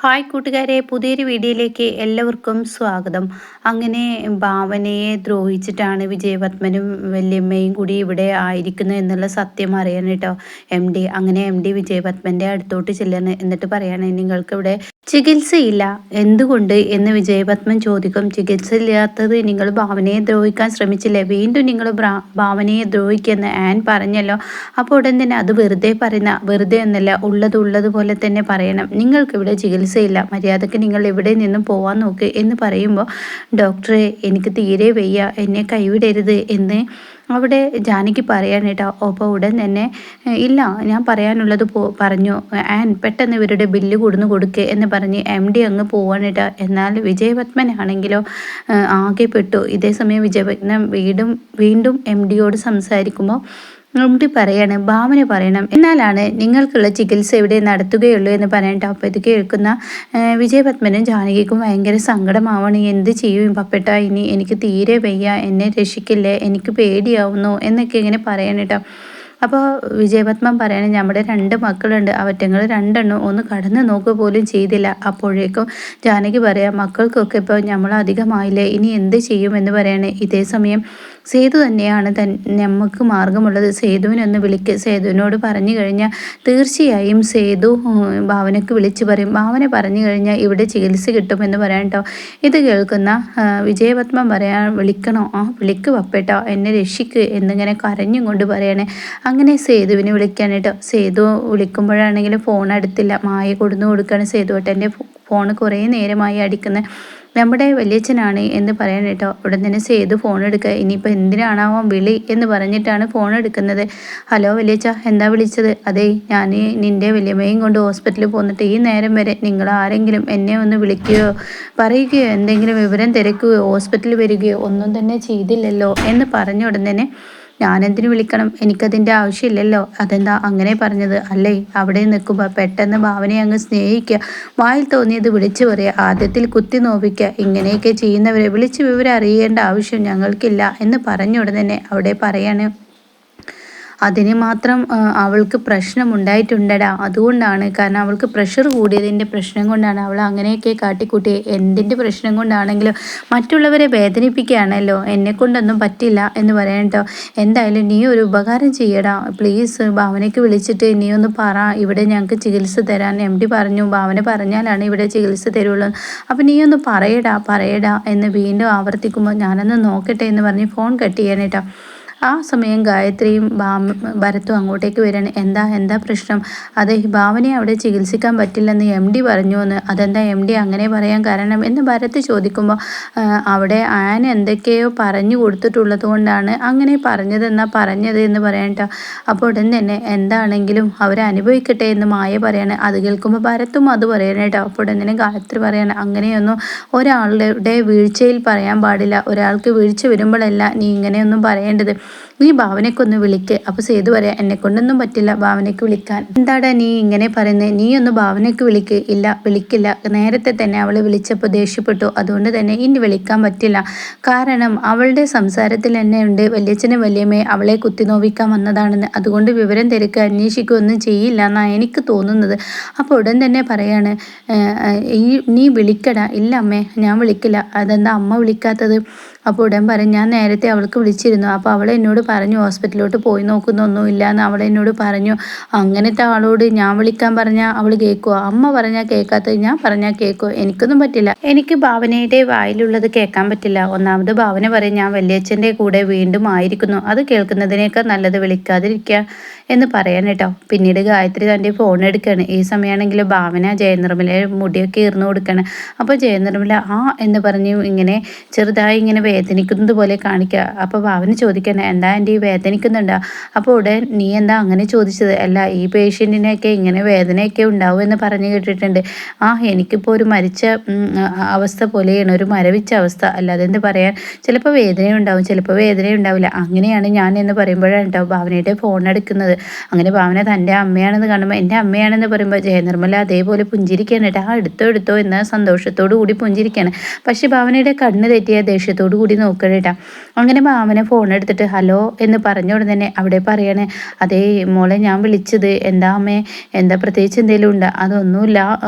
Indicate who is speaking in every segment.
Speaker 1: Hi കൂട്ടുകാരെ, പുതിയൊരു വീഡിയോയിലേക്ക് എല്ലാവർക്കും സ്വാഗതം. അങ്ങനെ ഭാവനയെ ദ്രോഹിച്ചിട്ടാണ് വിജയപത്മനും വല്യമ്മയും കൂടി ഇവിടെ ആയിരിക്കുന്നത് എന്നുള്ള സത്യം അറിയാൻ കേട്ടോ എം ഡി വിജയപത്മൻ്റെ അടുത്തോട്ട് ചെല്ലുന്നു. എന്നിട്ട് പറയാണ്, നിങ്ങൾക്കിവിടെ ചികിത്സയില്ല, എന്തുകൊണ്ട് എന്ന് വിജയപത്മൻ ചോദിക്കും. ചികിത്സ ഇല്ലാത്തത് നിങ്ങൾ ഭാവനയെ ദ്രോഹിക്കാൻ ശ്രമിച്ചില്ലേ, വീണ്ടും നിങ്ങൾ ഭാവനയെ ദ്രോഹിക്കുമെന്ന് ആൻ പറഞ്ഞല്ലോ. അപ്പോൾ ഉടൻ തന്നെ അത് വെറുതെ എന്നല്ല, ഉള്ളതുപോലെ തന്നെ പറയണം. നിങ്ങൾക്കിവിടെ ചികിത്സയില്ല, മര്യാദയ്ക്ക് നിങ്ങൾ ഇവിടെ നിന്നും പോവാൻ നോക്ക് എന്ന് പറയുമ്പോൾ, ഡോക്ടറെ എനിക്ക് തീരെ വയ്യ, എന്നെ കൈവിടരുത് എന്ന് അവിടെ ജാനകി പറയാൻ കേട്ടോ. അപ്പോൾ ഉടൻ തന്നെ ഇല്ല, ഞാൻ പറയാനുള്ളത് പറഞ്ഞു ആൻ, പെട്ടെന്ന് ഇവരുടെ ബില്ല് കൊടുക്കുക എന്ന് പറഞ്ഞ് MD അങ്ങ് പോവാൻ കേട്ടോ. എന്നാൽ വിജയപത്മനാണെങ്കിലോ ആകെ പെട്ടു. ഇതേസമയം വിജയപത്മൻ വീണ്ടും MDയോട് സംസാരിക്കുമ്പോൾ MD പറയാണ്, ഭാവന പറയണം, എന്നാലാണ് നിങ്ങൾക്കുള്ള ചികിത്സ ഇവിടെ നടത്തുകയുള്ളൂ എന്ന് പറയട്ടോ. അപ്പോൾ ഇത് കേൾക്കുന്ന വിജയപത്മനും ജാനകിക്കും ഭയങ്കര സങ്കടമാവണം. എന്ത് ചെയ്യും പപ്പേട്ട, ഇനി എനിക്ക് തീരെ വയ്യ, എന്നെ രക്ഷിക്കില്ലേ, എനിക്ക് പേടിയാവുന്നു എന്നൊക്കെ ഇങ്ങനെ പറയണേട്ടോ. അപ്പോൾ വിജയപത്മൻ പറയണേ, നമ്മുടെ 2 മക്കളുണ്ട്, അവറ്റങ്ങൾ 2 ഒന്ന് കടന്നു നോക്കുക പോലും ചെയ്തില്ല. അപ്പോഴേക്കും ജാനകി പറയാം, മക്കൾക്കൊക്കെ ഇപ്പോൾ നമ്മൾ അധികമായില്ലേ, ഇനി എന്ത് ചെയ്യുമെന്ന് പറയണേ. ഇതേ സമയം സേതു തന്നെയാണ് നമുക്ക് മാർഗമുള്ളത്, സേതുവിനൊന്ന് വിളിക്ക്. സേതുവിനോട് പറഞ്ഞു കഴിഞ്ഞാൽ തീർച്ചയായും സേതു ഭാവനയ്ക്ക് വിളിച്ചു പറയും. ഭാവന പറഞ്ഞു കഴിഞ്ഞാൽ ഇവിടെ ചികിത്സ കിട്ടുമെന്ന് പറയാം കേട്ടോ. ഇത് കേൾക്കുന്ന വിജയപത്മൻ പറയാൻ, വിളിക്കണോ, വിളിക്ക് പപ്പേട്ടോ, എന്നെ രക്ഷിക്ക് എന്നിങ്ങനെ കരഞ്ഞും കൊണ്ട് പറയണേ. അങ്ങനെ സേതുവിനെ വിളിക്കാൻ കേട്ടോ. സേതു വിളിക്കുമ്പോഴാണെങ്കിലും ഫോൺ എടുത്തില്ല. മായ കൊടുക്കുകയാണ്. സേതുവേട്ടൻ്റെ ഫോൺ കുറേ നേരമായി അടിക്കുന്നത് നമ്മുടെ വല്യച്ഛനാണ് എന്ന് പറയാൻ കേട്ടോ. ഉടൻ തന്നെ സേതു ഫോൺ എടുക്കുക. ഇനിയിപ്പോൾ എന്തിനാണാവോ വിളി എന്ന് പറഞ്ഞിട്ടാണ് ഫോൺ എടുക്കുന്നത്. ഹലോ വല്യച്ഛ, എന്താ വിളിച്ചത്? അതെ, ഞാൻ നിൻ്റെ വല്യമ്മയും കൊണ്ട് ഹോസ്പിറ്റലിൽ പോന്നിട്ട് ഈ നേരം വരെ നിങ്ങൾ ആരെങ്കിലും എന്നെ ഒന്ന് വിളിക്കുകയോ പറയുകയോ എന്തെങ്കിലും വിവരം തിരക്കുകയോ ഹോസ്പിറ്റലിൽ വരികയോ ഒന്നും തന്നെ ചെയ്തില്ലല്ലോ എന്ന് പറഞ്ഞ ഉടൻ തന്നെ, ഞാനെന്തിനു വിളിക്കണം, എനിക്കതിൻ്റെ ആവശ്യമില്ലല്ലോ. അതെന്താ അങ്ങനെ പറഞ്ഞത്? അല്ലേ, അവിടെ നിൽക്കുമ്പോൾ പെട്ടെന്ന് ഭാവനയെ അങ്ങ് സ്നേഹിക്കുക, വായിൽ തോന്നിയത് വിളിച്ചു പറയുക, ആദ്യത്തിൽ കുത്തി നോവിക്കുക, ഇങ്ങനെയൊക്കെ ചെയ്യുന്നവരെ വിളിച്ച് വിവരം അറിയേണ്ട ആവശ്യം ഞങ്ങൾക്കില്ല എന്ന് പറഞ്ഞ ഉടൻ തന്നെ അവിടെ പറയാണ്, അതിന് മാത്രം അവൾക്ക് പ്രശ്നമുണ്ടായിട്ടുണ്ടടാ, അതുകൊണ്ടാണ്, കാരണം അവൾക്ക് പ്രഷർ കൂടിയതിൻ്റെ പ്രശ്നം കൊണ്ടാണ് അവൾ അങ്ങനെയൊക്കെ കാട്ടിക്കൂട്ടി. എന്തിൻ്റെ പ്രശ്നം കൊണ്ടാണെങ്കിലും മറ്റുള്ളവരെ വേദനിപ്പിക്കുകയാണല്ലോ, എന്നെക്കൊണ്ടൊന്നും പറ്റില്ല എന്ന് പറയാൻ കേട്ടോ. എന്തായാലും നീ ഒരു ഉപകാരം ചെയ്യടാ, പ്ലീസ് ഭാവനയ്ക്ക് വിളിച്ചിട്ട് നീ ഒന്ന് പറ, ഇവിടെ ഞങ്ങൾക്ക് ചികിത്സ തരാൻ MD പറഞ്ഞു, ഭാവന പറഞ്ഞാലാണ് ഇവിടെ ചികിത്സ തരുള്ളൂ, അപ്പം നീ ഒന്ന് പറയടാ എന്ന് വീണ്ടും ആവർത്തിക്കുമ്പോൾ, ഞാനൊന്ന് നോക്കട്ടെ എന്ന് പറഞ്ഞ് ഫോൺ കട്ട് ചെയ്യാൻ കേട്ടോ. ആ സമയം ഗായത്രിയും ഭരത്തും അങ്ങോട്ടേക്ക് വരികയാണ്. എന്താ പ്രശ്നം? അതെ, ഭാവനയെ അവിടെ ചികിത്സിക്കാൻ പറ്റില്ലെന്ന് MD പറഞ്ഞു എന്ന്. അതെന്താ MD അങ്ങനെ പറയാൻ കാരണം എന്ന് ഭരത്ത് ചോദിക്കുമ്പോൾ, അവിടെ ആൻ എന്തൊക്കെയോ പറഞ്ഞു കൊടുത്തിട്ടുള്ളത് കൊണ്ടാണ് അങ്ങനെ പറഞ്ഞത് എന്ന് പറയണ്ട. അപ്പോൾ ഉടൻ തന്നെ എന്താണെങ്കിലും അവരെ അനുഭവിക്കട്ടെ എന്ന് മായ പറയാണ്. അത് കേൾക്കുമ്പോൾ ഭരത്തും അത് പറയണേട്ടോ. അപ്പോൾ ഉടൻ തന്നെ ഗായത്രി പറയാണ്, അങ്ങനെയൊന്നും ഒരാളുടെ വീഴ്ചയിൽ പറയാൻ പാടില്ല, ഒരാൾക്ക് വീഴ്ച വരുമ്പോഴല്ല നീ ഇങ്ങനെയൊന്നും പറയേണ്ടത്, നീ ഭാവനയ്ക്കൊന്ന് വിളിക്ക്. അപ്പോൾ സേതു പറയാം, എന്നെ കൊണ്ടൊന്നും പറ്റില്ല ഭാവനയ്ക്ക് വിളിക്കാൻ. എന്താടാ നീ ഇങ്ങനെ പറയുന്നത്? നീ ഒന്ന് ഭാവനയ്ക്ക് വിളിക്ക്. ഇല്ല, വിളിക്കില്ല. നേരത്തെ തന്നെ അവൾ വിളിച്ചപ്പോൾ ദേഷ്യപ്പെട്ടു, അതുകൊണ്ട് തന്നെ ഇനി വിളിക്കാൻ പറ്റില്ല. കാരണം അവളുടെ സംസാരത്തിൽ തന്നെ ഉണ്ട് വല്യച്ഛനും വല്യമ്മയെ അവളെ കുത്തിനോവിക്കാൻ വന്നതാണെന്ന്, അതുകൊണ്ട് വിവരം തിരക്കുക അന്വേഷിക്കുകയൊന്നും ചെയ്യില്ല എന്നാണ് എനിക്ക് തോന്നുന്നത്. അപ്പോൾ ഉടൻ തന്നെ പറയാണ്, നീ വിളിക്കടാ. ഇല്ല അമ്മേ, ഞാൻ വിളിക്കില്ല. അതെന്താ അമ്മ വിളിക്കാത്തത്? അപ്പോൾ ഉടൻ പറയും, ഞാൻ നേരത്തെ അവൾക്ക് വിളിച്ചിരുന്നു, അപ്പോൾ അവൾ എന്നോട് പറഞ്ഞു ഹോസ്പിറ്റലിലോട്ട് പോയി നോക്കുന്നൊന്നുമില്ല എന്ന് അവൾ എന്നോട് പറഞ്ഞു. അങ്ങനത്തെ ആളോട് ഞാൻ വിളിക്കാൻ പറഞ്ഞാൽ അവൾ കേൾക്കുമോ? അമ്മ പറഞ്ഞാൽ കേൾക്കാത്തത് ഞാൻ പറഞ്ഞാൽ കേൾക്കുമോ? എനിക്കൊന്നും പറ്റില്ല, എനിക്ക് ഭാവനയുടെ വായിലുള്ളത് കേൾക്കാൻ പറ്റില്ല. ഒന്നാമത് ഭാവന പറയും, ഞാൻ വല്യച്ഛൻ്റെ കൂടെ വീണ്ടും ആയിരിക്കുന്നു, അത് കേൾക്കുന്നതിനേക്കാൾ നല്ലത് വിളിക്കാതിരിക്കുക എന്ന് പറയാൻ കേട്ടോ. പിന്നീട് ഗായത്രി തൻ്റെ ഫോൺ എടുക്കുകയാണ്. ഈ സമയമാണെങ്കിൽ ഭാവന ജയനിർമ്മല മുടിയൊക്കെ ഇറന്നു കൊടുക്കുകയാണ്. അപ്പോൾ ജയനിർമ്മല എന്ന് പറഞ്ഞു ഇങ്ങനെ ചെറുതായി ഇങ്ങനെ വേദനിക്കുന്നത് പോലെ കാണിക്കുക. അപ്പോൾ ഭാവന ചോദിക്കണം, എന്താ എൻ്റെ ഈ വേദനിക്കുന്നുണ്ടോ? അപ്പോൾ ഉടൻ, നീ എന്താ അങ്ങനെ ചോദിച്ചത്? അല്ല, ഈ പേഷ്യൻറ്റിനൊക്കെ ഇങ്ങനെ വേദനയൊക്കെ ഉണ്ടാവും എന്ന് പറഞ്ഞു കേട്ടിട്ടുണ്ട്. എനിക്കിപ്പോൾ ഒരു മരിച്ച അവസ്ഥ പോലെയാണ്, ഒരു മരവിച്ച അവസ്ഥ, അല്ലാതെ എന്ത് പറയാൻ, ചിലപ്പോൾ വേദന ഉണ്ടാവും, ചിലപ്പോൾ വേദന ഉണ്ടാവില്ല, അങ്ങനെയാണ് ഞാൻ എന്ന് പറയുമ്പോഴാണ് കേട്ടോ ഭാവനയുടെ ഫോൺ എടുക്കുന്നത്. അങ്ങനെ ഭാവന തൻ്റെ അമ്മയാണെന്ന് കാണുമ്പോൾ എൻ്റെ അമ്മയാണെന്ന് പറയുമ്പോൾ ജയനിർമ്മല അതേപോലെ പുഞ്ചിരിക്കുകയാണ് കേട്ടോ. ആ എടുത്തോ എടുത്തോ എന്ന സന്തോഷത്തോടു കൂടി പുഞ്ചിരിക്കുകയാണ്. പക്ഷെ ഭാവനയുടെ കണ്ണ് തെറ്റിയ ദേഷ്യത്തോടു കൂടി നോക്കണം കേട്ടോ. അങ്ങനെ ഭാവന ഫോൺ എടുത്തിട്ട് ഹലോ എന്ന് പറഞ്ഞ ഉടനെ തന്നെ അവിടെ പറയാണ്, അതേ മോളെ ഞാൻ വിളിച്ചത് എന്താ അമ്മേ, എന്താ പ്രത്യേകിച്ച് എന്തെങ്കിലും ഉണ്ടോ? അതൊന്നുമില്ല,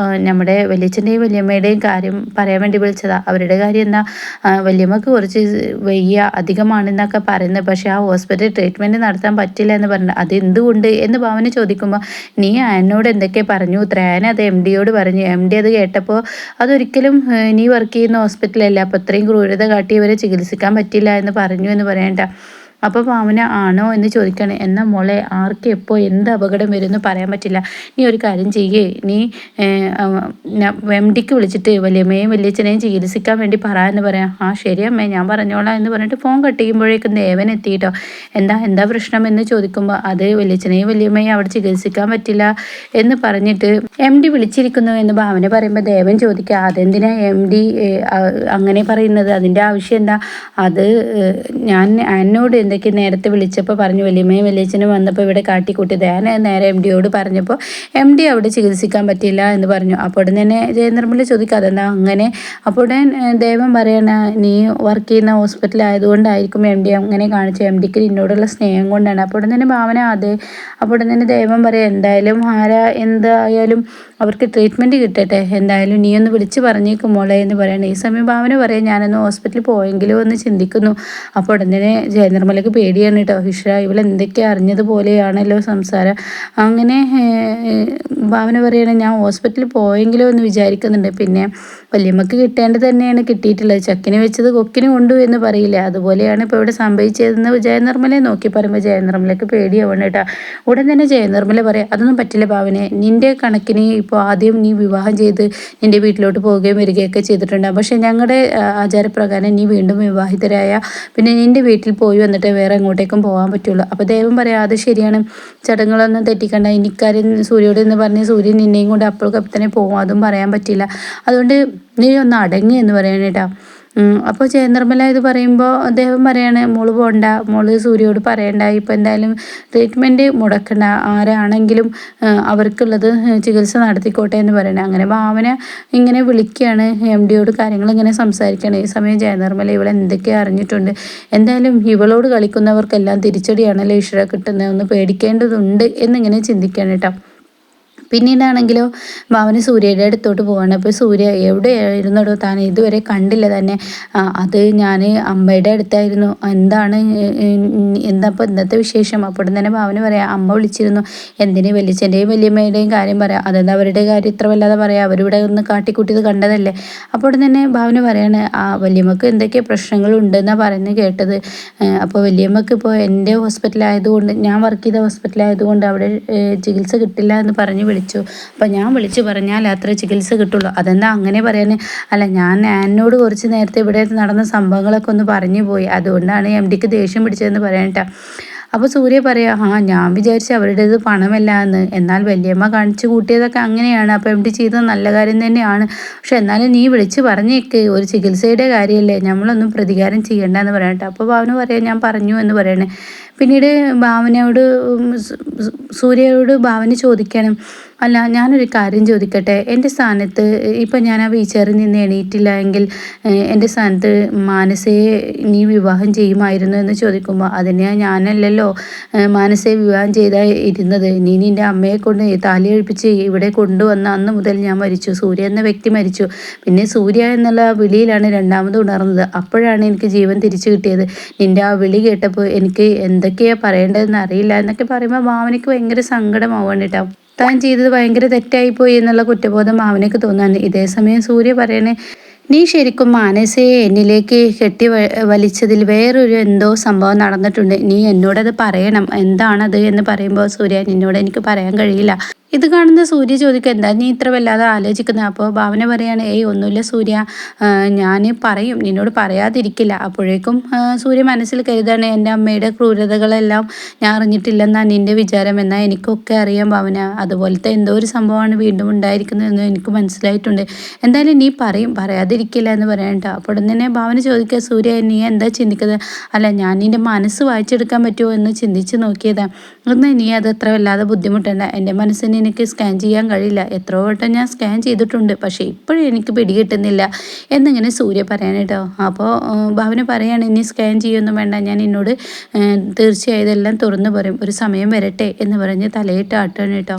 Speaker 1: നമ്മുടെ വലിയച്ഛൻ്റെയും വലിയമ്മയുടെയും കാര്യം പറയാൻ വേണ്ടി വിളിച്ചതാ. അവരുടെ കാര്യം എന്താ, വലിയമ്മക്ക് കുറച്ച് വയ്യ അധികമാണെന്നൊക്കെ പറയുന്നത്, പക്ഷെ ആ ഹോസ്പിറ്റൽ ട്രീറ്റ്മെൻറ്റ് നടത്താൻ പറ്റില്ല എന്ന് പറഞ്ഞു. അതെന്തുകൊണ്ട് എന്ന് ഭാവന ചോദിക്കുമ്പോൾ നീ എന്നോട് എന്തൊക്കെ പറഞ്ഞു ത്രേന അത് എം ഡിയോട് പറഞ്ഞു. എം ഡി അത് കേട്ടപ്പോൾ അതൊരിക്കലും നീ വർക്ക് ചെയ്യുന്ന ഹോസ്പിറ്റലല്ല, അപ്പോൾ ഇത്രയും ക്രൂരത കാട്ടി ഇവരെ ചികിത്സിക്കാൻ പറ്റില്ല എന്ന് പറഞ്ഞു എന്ന് പറയണ്ട. അപ്പോൾ ഭാവന ആണോ എന്ന് ചോദിക്കുകയാണ്. എന്നാൽ മോളെ ആർക്ക് എപ്പോൾ എന്ത് അപകടം വരുമെന്ന് പറയാൻ പറ്റില്ല. നീ ഒരു കാര്യം ചെയ്യേ, നീ എം ഡിക്ക് വിളിച്ചിട്ട് വലിയമ്മയും വലിയച്ഛനെയും ചികിത്സിക്കാൻ വേണ്ടി എന്ന് പറയാം. ആ ശരി അമ്മേ ഞാൻ പറഞ്ഞോളാം എന്ന് പറഞ്ഞിട്ട് ഫോൺ കട്ട് ചെയ്യുമ്പോഴേക്കും ദേവൻ എത്തിയിട്ടോ. എന്താ പ്രശ്നം എന്ന് ചോദിക്കുമ്പോൾ അത് വലിയച്ഛനെയും വലിയമ്മയും അവിടെ ചികിത്സിക്കാൻ പറ്റില്ല എന്ന് പറഞ്ഞിട്ട് എം ഡി വിളിച്ചിരിക്കുന്നു എന്ന് ഭാവന പറയുമ്പോൾ ദേവൻ ചോദിക്കുക, അതെന്തിനാ എം ഡി അങ്ങനെ പറയുന്നത്, അതിൻ്റെ ആവശ്യം എന്താ? അത് ഞാൻ എന്നോട് എന്തൊക്കെ നേരത്തെ വിളിച്ചപ്പോൾ പറഞ്ഞു, വലിയമ്മയും വലിയച്ഛനും വന്നപ്പോൾ ഇവിടെ കാട്ടിക്കൂട്ടിയത്. ഞാൻ നേരെ എം ഡിയോട് പറഞ്ഞപ്പോൾ എം ഡി അവിടെ ചികിത്സിക്കാൻ പറ്റില്ല എന്ന് പറഞ്ഞു. അപ്പോൾ തന്നെ ജയനിർമ്മല ചോദിക്കുക അതെന്താ അങ്ങനെ? അപ്പോൾ ദേവൻ പറയണ നീ വർക്ക് ചെയ്യുന്ന ഹോസ്പിറ്റൽ ആയതുകൊണ്ടായിരിക്കും എം ഡി അങ്ങനെ കാണിച്ചു, എം ഡിക്ക് എന്നോടുള്ള സ്നേഹം കൊണ്ടാണ്. അപ്പോൾ തന്നെ ഭാവന അതെ. അപ്പോൾ തന്നെ ദേവൻ പറയാം എന്തായാലും എന്തായാലും അവർക്ക് ട്രീറ്റ്മെൻറ്റ് കിട്ടട്ടെ, എന്തായാലും നീ ഒന്ന് വിളിച്ച് പറഞ്ഞേക്കും മോളെ എന്ന് പറയണേ. ഈ സമയം ഭാവന പറയാം ഞാനൊന്ന് ഹോസ്പിറ്റലിൽ പോയെങ്കിലും എന്ന് ചിന്തിക്കുന്നു. അപ്പോൾ ഉടനെ ജയനിർമ്മലയ്ക്ക് പേടിയാണ് കേട്ടോ. ഇവളെന്തൊക്കെ അറിഞ്ഞതുപോലെയാണല്ലോ സംസാരം. അങ്ങനെ ഭാവന പറയണേ ഞാൻ ഹോസ്പിറ്റലിൽ പോയെങ്കിലോ എന്ന് വിചാരിക്കുന്നുണ്ട്. പിന്നെ വല്യമ്മക്ക് കിട്ടേണ്ടത് തന്നെയാണ് കിട്ടിയിട്ടുള്ളത്, ചക്കിന് വെച്ചത് കൊക്കിന് കൊണ്ടു എന്ന് പറയില്ലേ, അതുപോലെയാണ് ഇപ്പോൾ ഇവിടെ സംഭവിച്ചതെന്ന് ജയനിർമ്മലയെ നോക്കി പറയുമ്പോൾ ജയനിർമ്മലയ്ക്ക് പേടിയാവണം കേട്ടോ. ഉടൻ തന്നെ ജയനിർമ്മല പറയാം അതൊന്നും പറ്റില്ല ഭാവനെ, നിൻ്റെ കണക്കിന് ഇപ്പോൾ ആദ്യം നീ വിവാഹം ചെയ്ത് നിൻ്റെ വീട്ടിലോട്ട് പോവുകയും വരികയൊക്കെ ചെയ്തിട്ടുണ്ടാകും, പക്ഷേ ഞങ്ങളുടെ ആചാരപ്രകാരം നീ വീണ്ടും വിവാഹിതരായ പിന്നെ നിൻ്റെ വീട്ടിൽ പോയി വന്നിട്ട് വേറെ എങ്ങോട്ടേക്കും പോകാൻ പറ്റുള്ളൂ. അപ്പോൾ ദേവൻ പറയാം അത് ശരിയാണ്, ചടങ്ങുകളൊന്നും തെറ്റിക്കണ്ട, ഇനിക്കാര്യം സൂര്യോട് എന്ന് പറഞ്ഞ് സൂര്യൻ നിന്നെയും കൊണ്ട് അപ്പോഴൊക്കെ തന്നെ പോകും, അതും പറയാൻ പറ്റില്ല, അതുകൊണ്ട് നീ ഒന്ന് അടങ്ങി എന്ന് പറയണേട്ടാ. അപ്പോൾ ജയനിർമ്മല ഇത് പറയുമ്പോൾ അദ്ദേഹം പറയാണ് മോള് പോകണ്ട, മോള് സൂര്യയോട് പറയണ്ട, ഇപ്പോൾ എന്തായാലും ട്രീറ്റ്മെൻറ്റ് മുടക്കണ്ട, ആരാണെങ്കിലും അവർക്കുള്ളത് ചികിത്സ നടത്തിക്കോട്ടെ എന്ന് പറയണേ. അങ്ങനെ ഭാവന ഇങ്ങനെ വിളിക്കുകയാണ് എം ഡിയോട്, കാര്യങ്ങൾ ഇങ്ങനെ സംസാരിക്കുകയാണ്. ഈ സമയം ജയനിർമ്മല എന്തൊക്കെ അറിഞ്ഞിട്ടുണ്ട്, എന്തായാലും ഇവളോട് കളിക്കുന്നവർക്കെല്ലാം തിരിച്ചടിയാണല്ലോ ഈശ്വര കിട്ടുന്നത്, ഒന്ന് പേടിക്കേണ്ടതുണ്ട് എന്നിങ്ങനെ ചിന്തിക്കുകയാണ് കേട്ടോ. പിന്നീടാണെങ്കിലോ ഭാവന സൂര്യയുടെ അടുത്തോട്ട് പോവാണ്. അപ്പോൾ സൂര്യ എവിടെയായിരുന്നടോ താൻ, ഇതുവരെ കണ്ടില്ല തന്നെ? അത് ഞാൻ അമ്മയുടെ അടുത്തായിരുന്നു, എന്താ ഇപ്പോൾ ഇന്നത്തെ വിശേഷം? അപ്പോൾ തന്നെ ഭാവന പറയാം അമ്മ വിളിച്ചിരുന്നു, എന്തിന് വലിയച്ഛൻ്റെയും വലിയമ്മയുടെയും കാര്യം പറയാം, അതെന്താ അവരുടെ കാര്യം ഇത്ര വല്ലാതെ പറയാം, അവരിവിടെ ഒന്ന് കാട്ടിക്കൂട്ടിയത് കണ്ടതല്ലേ. അപ്പോൾ തന്നെ ഭാവന പറയാണ് വലിയമ്മക്ക് എന്തൊക്കെ പ്രശ്നങ്ങളുണ്ടെന്നാണ് പറയുന്നത് കേട്ടത്. അപ്പോൾ വലിയമ്മക്ക് ഇപ്പോൾ എൻ്റെ ഹോസ്പിറ്റലായതുകൊണ്ട്, ഞാൻ വർക്ക് ചെയ്ത ഹോസ്പിറ്റലായതുകൊണ്ട് അവിടെ ചികിത്സ കിട്ടില്ല എന്ന് പറഞ്ഞ് വിളിച്ചു. അപ്പം ഞാൻ വിളിച്ചു പറഞ്ഞാൽ അത്ര ചികിത്സ കിട്ടുള്ളൂ, അതെന്താ അങ്ങനെ പറയാൻ? അല്ല ഞാൻ എന്നോട് കുറച്ച് നേരത്തെ ഇവിടെ നടന്ന സംഭവങ്ങളൊക്കെ ഒന്ന് പറഞ്ഞു പോയി, അതുകൊണ്ടാണ് എം ഡിക്ക് ദേഷ്യം പിടിച്ചതെന്ന് പറയട്ടെ. അപ്പോൾ സൂര്യ പറയാം ഞാൻ വിചാരിച്ചു അവരുടേത് പണമല്ല എന്ന്, എന്നാൽ വല്യമ്മ കാണിച്ചു കൂട്ടിയതൊക്കെ അങ്ങനെയാണ്, അപ്പോൾ എം ഡി ചെയ്തത് നല്ല കാര്യം തന്നെയാണ്, പക്ഷെ എന്നാലും നീ വിളിച്ച് പറഞ്ഞേക്ക്, ഒരു ചികിത്സയുടെ കാര്യമല്ലേ, നമ്മളൊന്നും പ്രതികാരം ചെയ്യണ്ട എന്ന് പറയട്ടെ. അപ്പോൾ ഭാവന പറയാം ഞാൻ പറഞ്ഞു എന്ന് പറയണേ. പിന്നീട് ഭാവനയോട് സൂര്യയോട് ഭാവന ചോദിക്കണം, അല്ല ഞാനൊരു കാര്യം ചോദിക്കട്ടെ, എൻ്റെ സ്ഥാനത്ത് ഇപ്പം ഞാൻ ആ വീൽചെയറിൽ നിന്ന് എണീറ്റില്ല എങ്കിൽ എൻ്റെ സ്ഥാനത്ത് മാനസയെ നീ വിവാഹം ചെയ്യുമായിരുന്നു എന്ന് ചോദിക്കുമ്പോൾ അതിനെ ഞാനല്ലല്ലോ മാനസയെ വിവാഹം ചെയ്താൽ ഇരുന്നത്, നീ നിൻ്റെ അമ്മയെ കൊണ്ട് താലി കഴിപ്പിച്ച് ഇവിടെ കൊണ്ടുവന്ന അന്ന് മുതൽ ഞാൻ മരിച്ചു, സൂര്യ എന്ന വ്യക്തി മരിച്ചു, പിന്നെ സൂര്യ എന്നുള്ള വിളിയിലാണ് രണ്ടാമത് ഉണർന്നത്, അപ്പോഴാണ് എനിക്ക് ജീവൻ തിരിച്ചു കിട്ടിയത്, നിൻ്റെ ആ വിളി കേട്ടപ്പോൾ എനിക്ക് എന്തൊക്കെയാണ് പറയേണ്ടതെന്ന് അറിയില്ല എന്നൊക്കെ പറയുമ്പോൾ ഭാവനയ്ക്ക് ഭയങ്കര സങ്കടമാവാണ് കേട്ടോ. താൻ ചെയ്തത് ഭയങ്കര തെറ്റായിപ്പോയി എന്നുള്ള കുറ്റബോധം ഭാവനയ്ക്ക് തോന്നാണ്. ഇതേ സമയം സൂര്യ പറയണേ നീ ശരിക്കും മാനസയെ എന്നിലേക്ക് കെട്ടി വലിച്ചതിൽ വേറൊരു എന്തോ സംഭവം നടന്നിട്ടുണ്ട്, നീ എന്നോടത് പറയണം, എന്താണത് എന്ന് പറയുമ്പോൾ സൂര്യ നിന്നോട് എനിക്ക് പറയാൻ കഴിയില്ല. ഇത് കാണുന്ന സൂര്യ ചോദിക്കുക എന്താ നീ ഇത്ര വല്ലാതെ ആലോചിക്കുന്നത്? അപ്പോൾ ഭാവന പറയാണ് ഒന്നുമില്ല സൂര്യ, ഞാൻ പറയും, നിന്നോട് പറയാതിരിക്കില്ല. അപ്പോഴേക്കും സൂര്യ മനസ്സിൽ കരുതാണ് എൻ്റെ അമ്മയുടെ ക്രൂരതകളെല്ലാം ഞാൻ അറിഞ്ഞിട്ടില്ലെന്നാണ് നിൻ്റെ വിചാരം, എന്നാൽ എനിക്കൊക്കെ അറിയാം ഭാവന, അതുപോലത്തെ എന്തോ ഒരു സംഭവമാണ് വീണ്ടും ഉണ്ടായിരിക്കുന്നതെന്ന് എനിക്ക് മനസ്സിലായിട്ടുണ്ട്, എന്തായാലും നീ പറയും, പറയാതിരിക്കും ഇരിക്കില്ല എന്ന് പറയാം കേട്ടോ. അപ്പോൾ തന്നെ ഭാവന ചോദിക്കുക, സൂര്യ നീ എന്താ ചിന്തിക്കുന്നത്? അല്ല ഞാൻ നിൻ്റെ മനസ്സ് വായിച്ചെടുക്കാൻ പറ്റുമോ എന്ന് ചിന്തിച്ച് നോക്കിയതാ. എന്നാൽ നീ അതത്ര വല്ലാതെ ബുദ്ധിമുട്ടണ്ട. എൻ്റെ മനസ്സിന് എനിക്ക് സ്കാൻ ചെയ്യാൻ കഴിയില്ല. എത്രയോ വട്ടം ഞാൻ സ്കാൻ ചെയ്തിട്ടുണ്ട്, പക്ഷേ ഇപ്പോഴും എനിക്ക് പിടികിട്ടുന്നില്ല എന്നിങ്ങനെ സൂര്യ പറയാൻ കേട്ടോ. അപ്പോൾ ഭാവന പറയാണ്, ഇനി സ്കാൻ ചെയ്യൊന്നും വേണ്ട, ഞാൻ എന്നോട് തീർച്ചയായും ഇതെല്ലാം തുറന്നു പറയും, ഒരു സമയം വരട്ടെ എന്ന് പറഞ്ഞ് തലയിട്ട് ആട്ടാണ് കേട്ടോ.